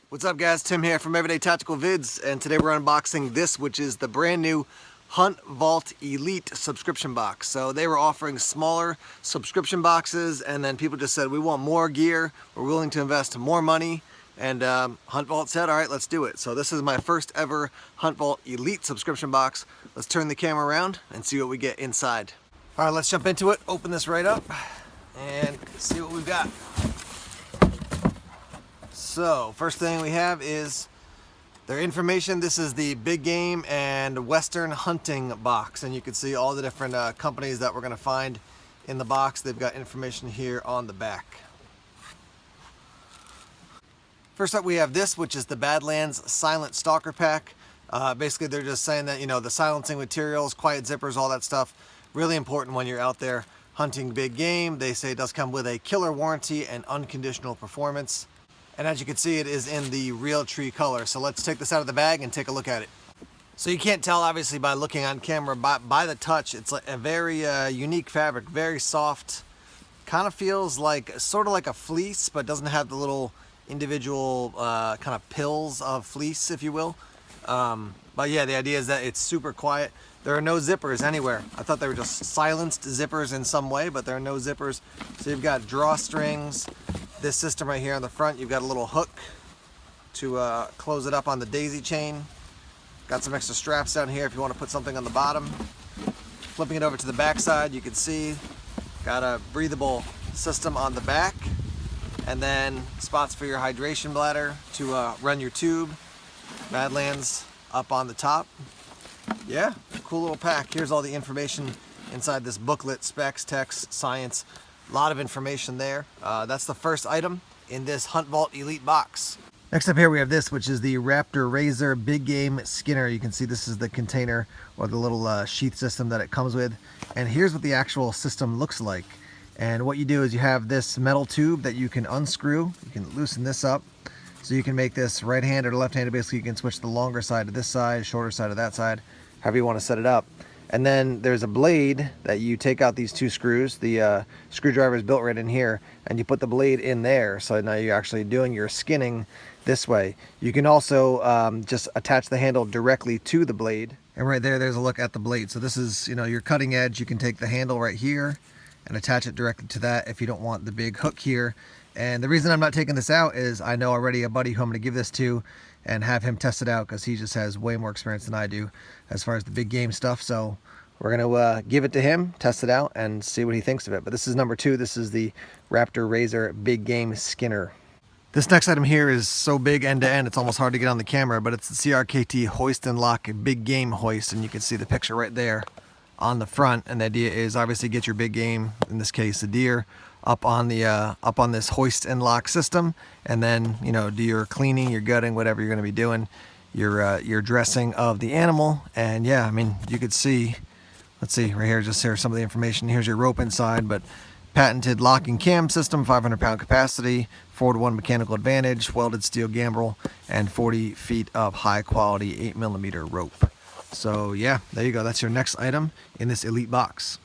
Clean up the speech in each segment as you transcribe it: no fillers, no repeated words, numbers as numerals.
What's up guys, Tim here from Everyday Tactical Vids, and today we're unboxing this, which is the brand new Hunt Vault Elite subscription box. So they were offering smaller subscription boxes, and then people just said, we want more gear, we're willing to invest more money, and Hunt Vault said, all right, let's do it. So this is my first ever Hunt Vault Elite subscription box. Let's turn the camera around and see what we get inside. All right, let's jump into it, open this right up, and see what we've got. So, first thing we have is their information. This is the big game and western hunting box, and you can see all the different companies that we're going to find in the box. They've got information here on the back. First up we have this, which is the Badlands Silent Stalker Pack. Basically they're just saying that, you know, the silencing materials, quiet zippers, all that stuff, really important when you're out there hunting big game. They say it does come with a killer warranty and unconditional performance. And as you can see, it is in the Realtree color. So let's take this out of the bag and take a look at it. So you can't tell obviously by looking on camera, by the touch, it's like a very unique fabric, very soft. Kind of feels like, sort of like a fleece, but doesn't have the little individual kind of pills of fleece, if you will. But yeah, the idea is that it's super quiet. There are no zippers anywhere. I thought they were just silenced zippers in some way, but there are no zippers. So you've got drawstrings. This system right here on the front, you've got a little hook to close it up on the daisy chain. Got some extra straps down here if you want to put something on the bottom. Flipping it over to the back side, you can see got a breathable system on the back, and then spots for your hydration bladder to run your tube. Badlands up on the top. Yeah, cool little pack. Here's all the information inside this booklet, specs, text, science. A lot of information there. That's the first item in this Hunt Vault Elite box. Next up here we have this, which is the Raptor Razor Big Game Skinner. You can see this is the container or the little sheath system that it comes with. And here's what the actual system looks like. And what you do is you have this metal tube that you can unscrew. You can loosen this up. So you can make this right-handed or left-handed. Basically you can switch the longer side to this side, shorter side to that side, however you want to set it up. And then there's a blade that you take out these two screws. The screwdriver is built right in here, and you put the blade in there. So now you're actually doing your skinning this way. You can also just attach the handle directly to the blade. And right there, there's a look at the blade. So this is, you know, your cutting edge. You can take the handle right here and attach it directly to that if you don't want the big hook here. And the reason I'm not taking this out is I know already a buddy who I'm going to give this to and have him test it out, because he just has way more experience than I do as far as the big game stuff. So we're going to give it to him, test it out, and see what he thinks of it. But this is number 2. This is the Raptor Razor Big Game Skinner. This next item here is so big end to end, it's almost hard to get on the camera, but it's the CRKT Hoist and Lock Big Game Hoist, and you can see the picture right there on the front. And the idea is obviously get your big game, in this case a deer, up on this hoist and lock system, and then, you know, do your cleaning, your gutting, whatever you're going to be doing, your dressing of the animal. And yeah, I mean, you could see, let's see right here, just here's some of the information. Here's your rope inside, but patented locking cam system, 500-pound capacity, 4-to-1 mechanical advantage, welded steel gambrel, and 40 feet of high quality 8mm rope. So yeah, there you go. That's your next item in this Elite box.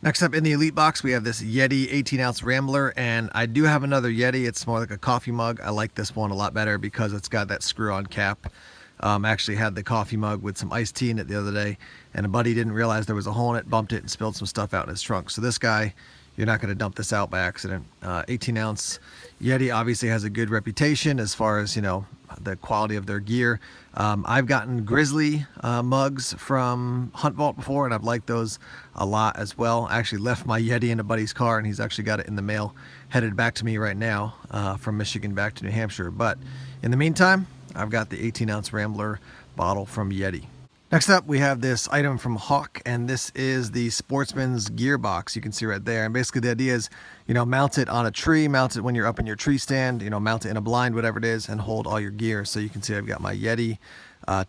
Next up in the Elite box, we have this Yeti 18-ounce Rambler, and I do have another Yeti. It's more like a coffee mug. I like this one a lot better because it's got that screw-on cap. I actually had the coffee mug with some iced tea in it the other day, and a buddy didn't realize there was a hole in it, bumped it, and spilled some stuff out in his trunk. So this guy, you're not going to dump this out by accident. 18-ounce Yeti obviously has a good reputation as far as, you know, the quality of their gear. I've gotten Grizzly mugs from Hunt Vault before, and I've liked those a lot as well. I actually left my Yeti in a buddy's car, and he's actually got it in the mail, headed back to me right now from Michigan back to New Hampshire. But in the meantime, I've got the 18-ounce Rambler bottle from Yeti. Next up, we have this item from Hawk, and this is the Sportsman's Gear Box. You can see right there. And basically the idea is, you know, mount it on a tree, mount it when you're up in your tree stand, you know, mount it in a blind, whatever it is, and hold all your gear. So you can see I've got my Yeti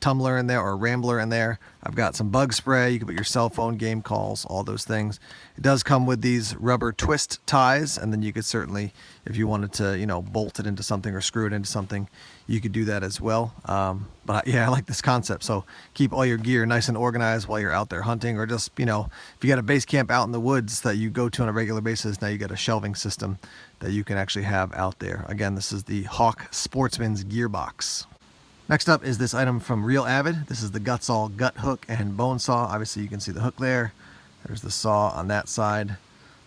tumbler in there, or Rambler in there. I've got some bug spray. You can put your cell phone, game calls, all those things. It does come with these rubber twist ties, and then you could certainly, if you wanted to, you know, bolt it into something or screw it into something, you could do that as well. But yeah, I like this concept. So keep all your gear nice and organized while you're out there hunting, or just, you know, if you got a base camp out in the woods that you go to on a regular basis, now you got a shelf shelving system that you can actually have out there. Again, this is the Hawk Sportsman's Gearbox. Next up is this item from Real Avid. This is the Gutsall gut hook and bone saw. Obviously you can see the hook there. There's the saw on that side.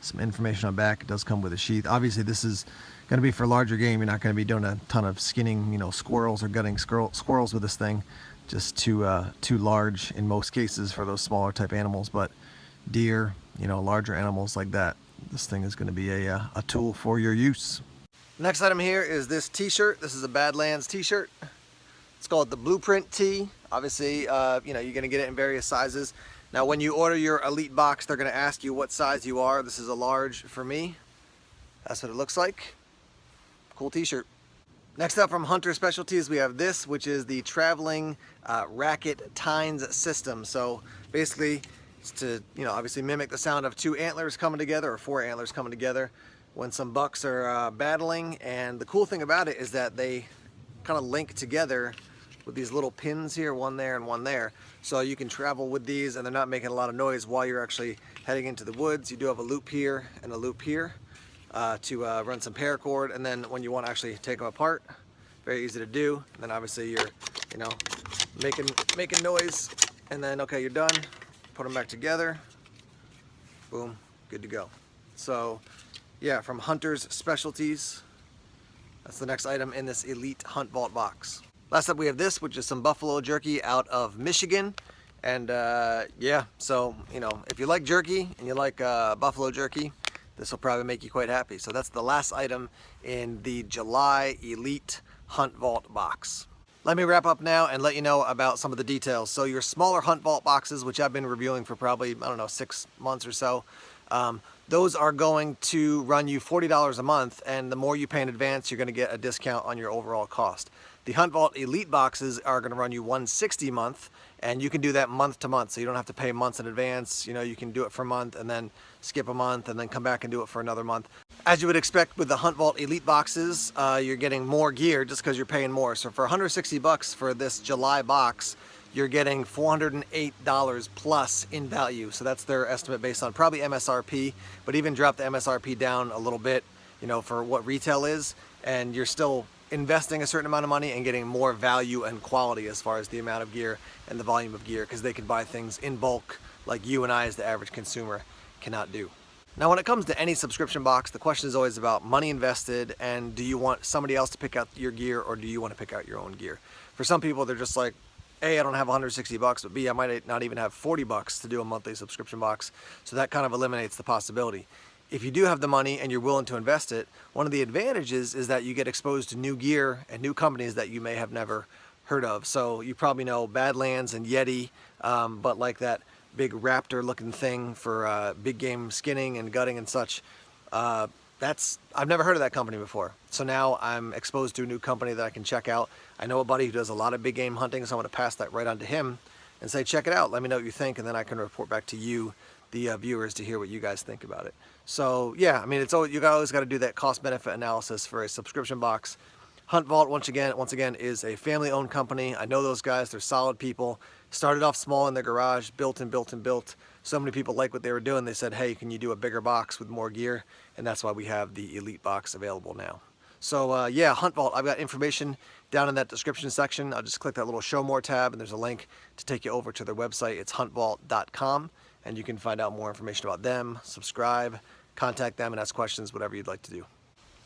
Some information on back. It does come with a sheath. Obviously this is going to be for larger game. You're not going to be doing a ton of skinning, you know, squirrels or gutting squirrels with this thing. Just too large in most cases for those smaller type animals. But deer, you know, larger animals like that, this thing is going to be a tool for your use. Next item here is this t-shirt. This is a Badlands t-shirt. It's called the Blueprint Tee. Obviously, you know, you're going to get it in various sizes. Now, when you order your Elite box, they're going to ask you what size you are. This is a large for me. That's what it looks like. Cool t-shirt. Next up from Hunter Specialties, we have this, which is the Traveling Racket Tines System. So basically, it's to, you know, obviously mimic the sound of 2 antlers coming together or 4 antlers coming together when some bucks are battling. And the cool thing about it is that they kind of link together with these little pins here, one there and one there. So you can travel with these and they're not making a lot of noise while you're actually heading into the woods. You do have a loop here and a loop here to run some paracord, and then when you want to actually take them apart, very easy to do. And then obviously you're, you know, making noise, and then okay, you're done. Put them back together. Boom, good to go. So yeah, from Hunter's Specialties. That's the next item in this Elite Hunt Vault box. Last up we have this, which is some buffalo jerky out of Michigan. And yeah, so, you know, if you like jerky and you like buffalo jerky, this will probably make you quite happy. So that's the last item in the July Elite Hunt Vault box. Let me wrap up now and let you know about some of the details. So your smaller Hunt Vault boxes, which I've been reviewing for probably, I don't know, 6 months or so, those are going to run you $40 a month, and the more you pay in advance, you're going to get a discount on your overall cost. The Hunt Vault Elite boxes are going to run you $160 a month, and you can do that month to month, so you don't have to pay months in advance. You know, you can do it for a month and then skip a month and then come back and do it for another month. As you would expect with the Hunt Vault Elite boxes, you're getting more gear just because you're paying more. So for $160 for this July box, you're getting $408 plus in value. So that's their estimate based on probably MSRP, but even drop the MSRP down a little bit, you know, for what retail is, and you're still investing a certain amount of money and getting more value and quality as far as the amount of gear and the volume of gear, because they can buy things in bulk like you and I as the average consumer cannot do. Now, when it comes to any subscription box, the question is always about money invested, and do you want somebody else to pick out your gear, or do you want to pick out your own gear? For some people, they're just like, A, I don't have $160, but B, I might not even have $40 to do a monthly subscription box. So that kind of eliminates the possibility. If you do have the money and you're willing to invest it, one of the advantages is that you get exposed to new gear and new companies that you may have never heard of. So you probably know Badlands and Yeti, but like that big raptor looking thing for big game skinning and gutting and such, I've never heard of that company before. So now I'm exposed to a new company that I can check out. I know a buddy who does a lot of big game hunting, so I'm going to pass that right on to him and say, check it out, let me know what you think, and then I can report back to you, the viewers, to hear what you guys think about it. So yeah, I mean, it's always, you always got to do that cost-benefit analysis for a subscription box. Hunt Vault, once again, is a family-owned company. I know those guys; they're solid people. Started off small in their garage, built and built and built. So many people liked what they were doing. They said, "Hey, can you do a bigger box with more gear?" And that's why we have the Elite box available now. So yeah, Hunt Vault. I've got information down in that description section. I'll just click that little Show More tab, and there's a link to take you over to their website. It's huntvault.com. And you can find out more information about them, subscribe, contact them, and ask questions, whatever you'd like to do.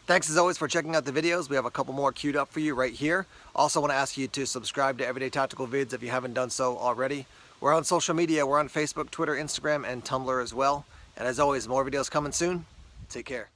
Thanks as always for checking out the videos. We have a couple more queued up for you right here. Also want to ask you to subscribe to Everyday Tactical Vids if you haven't done so already. We're on social media. We're on Facebook, Twitter, Instagram, and Tumblr as well. And as always, more videos coming soon. Take care.